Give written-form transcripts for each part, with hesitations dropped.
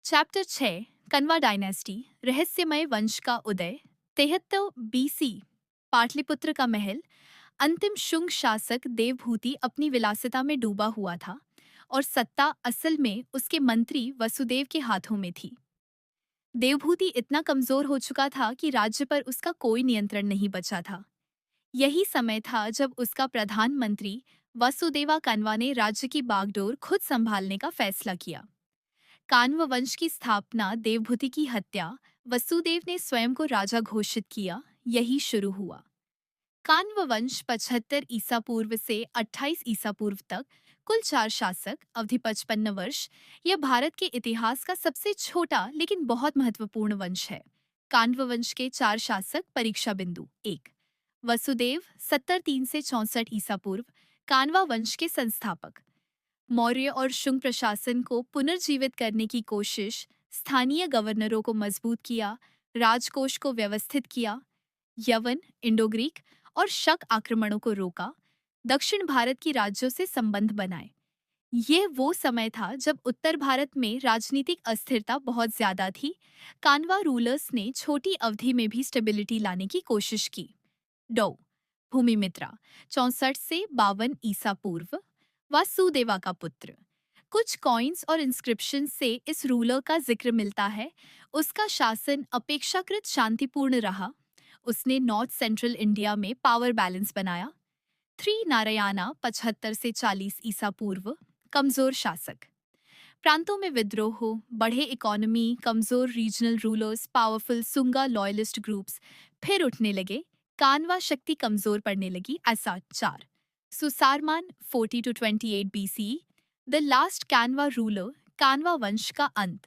Chapter 6 Kanva dynasty रहस्यमय वंश का उदय 73 बीसी पाटलिपुत्र का महल। अंतिम शुंग शासक देवभूति अपनी विलासिता में डूबा हुआ था और सत्ता असल में उसके मंत्री वसुदेव के हाथों में थी। देवभूति इतना कमजोर हो चुका था कि राज्य पर उसका कोई नियंत्रण नहीं बचा था। यही समय था जब उसका प्रधानमंत्री वसुदेवा कन्वा ने राज्य की बागडोर खुद संभालने का फैसला किया। कान्व वंश की स्थापना, देवभूति की हत्या, वसुदेव ने स्वयं को राजा घोषित किया, यही शुरू हुआ। कान्व वंश 75 ईसा पूर्व से 28 ईसा पूर्व तक कुल 4 शासक, अवधि 55 वर्ष। यह भारत के इतिहास का सबसे छोटा लेकिन बहुत महत्वपूर्ण वंश है। कान्व वंश के 4 शासक। परीक्षा बिंदु 1। वसुदेव 73 से 64 ईसा पूर्व, कान्वा वंश के संस्थापक। मौर्य और शुंग प्रशासन को पुनर्जीवित करने की कोशिश, स्थानीय गवर्नरों को मजबूत किया, राजकोष को व्यवस्थित किया, यवन, इंडो ग्रीक और शक आक्रमणों को रोका, दक्षिण भारत की राज्यों से संबंध बनाए। यह वो समय था जब उत्तर भारत में राजनीतिक अस्थिरता बहुत ज्यादा थी। कान्वा रूलर्स ने छोटी अवधि में भी स्टेबिलिटी लाने की कोशिश की। डौ भूमिमित्रा 64 से 52 ईसा पूर्व, वासुदेवा का पुत्र। कुछ कॉइन्स और इंस्क्रिप्शन से इस रूलर का जिक्र मिलता है। उसका शासन अपेक्षाकृत शांतिपूर्ण रहा। उसने नॉर्थ सेंट्रल इंडिया में पावर बैलेंस बनाया। 3 नारायणा 75 से 40 ईसा पूर्व, कमजोर शासक। प्रांतों में विद्रोह, बढ़े इकोनॉमी, कमजोर regional rulers, powerful Sunga loyalist groups फिर उठने लगे। कान्वा शक्ति कमजोर पड़ने लगी। ऐसा 4 Susharman 40 to 28 BCE, the last Kanva ruler, Kanva वंश का अंत।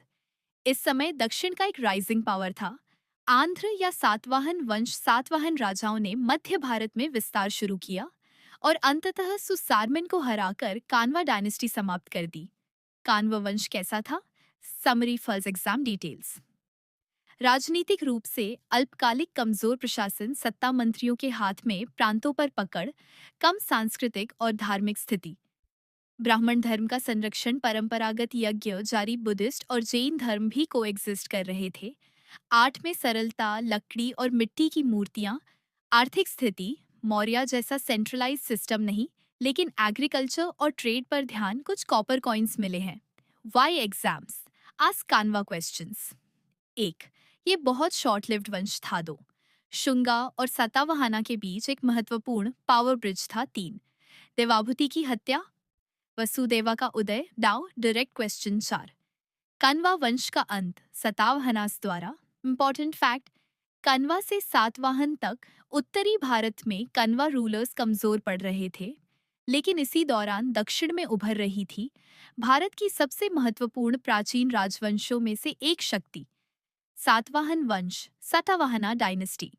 इस समय दक्षिण का एक राइजिंग पावर था। आंध्र या सातवाहन वंश, सातवाहन राजाओं ने मध्य भारत में विस्तार शुरू किया और अंततः सुसारमन को हराकर कान्वा डायनेस्टी समाप्त कर दी। कान्वा वंश कैसा था? Summary first exam details. राजनीतिक रूप से अल्पकालिक, कमजोर प्रशासन, सत्ता मंत्रियों के हाथ में, प्रांतों पर पकड़, कम सांस्कृतिक और धार्मिक स्थिति। ब्राह्मण धर्म का संरक्षण, परंपरागत यज्ञ जारी, बुद्धिस्ट और जैन धर्म भी कोएग्जिस्ट कर रहे थे। 8 में सरलता, लकड़ी और मिट्टी की मूर्तियां। आर्थिक स्थिति, मौर्य जैसा सेंट्रलाइज सिस्टम नहीं, लेकिन एग्रीकल्चर और ट्रेड पर ध्यान। कुछ कॉपर कॉइन्स मिले हैं। Why exams, ask Kanva questions. 1, ये बहुत शॉर्ट लिव्ड वंश था। 2, शुंगा और सातवाहना के बीच एक महत्वपूर्ण पावर ब्रिज था। 3, देवाभूति की हत्या, वसुदेवा का उदय। डाउ डायरेक्ट क्वेश्चन। 4, कन्वा वंश का अंत सातवाहनास द्वारा। इंपॉर्टेंट फैक्ट, कन्वा से सातवाहन तक उत्तरी भारत में कन्वा रूलर्स कमजोर पड़ रहे थे, लेकिन इसी दौरान दक्षिण में उभर रही थी भारत की सबसे महत्वपूर्ण प्राचीन राजवंशों में से एक शक्ति, सातवाहन वंश, सातवाहना डायनेस्टी।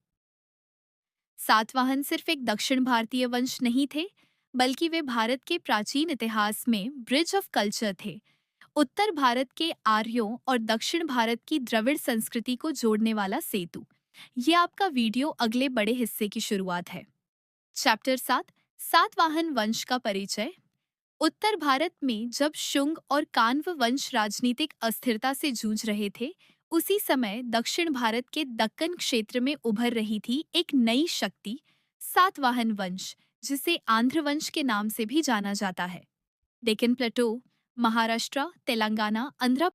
सातवाहन सिर्फ एक दक्षिण भारतीय वंश नहीं थे, बल्कि वे भारत के प्राचीन इतिहास में ब्रिज ऑफ कल्चर थे। उत्तर भारत के आर्यों और दक्षिण भारत की द्रविड़ संस्कृति को जोड़ने वाला सेतु। ये आपका वीडियो अगले बड़े हिस्से की शुरुआत है। चैप्टर 7 सातवाहन वंश का परिचय। उत्तर भारत में जब शुंग और कान्व वंश राजनीतिक अस्थिरता से जूझ रहे थे, उसी समय दक्षिण भारत के दक्कन क्षेत्र में उभर रही थी एक नई शक्ति, सातवाहन वंश, जिसे आंध्र वंश के नाम से भी जाना जाता है। डेक्कन प्लेटो, महाराष्ट्र, तेलंगाना, आंध्र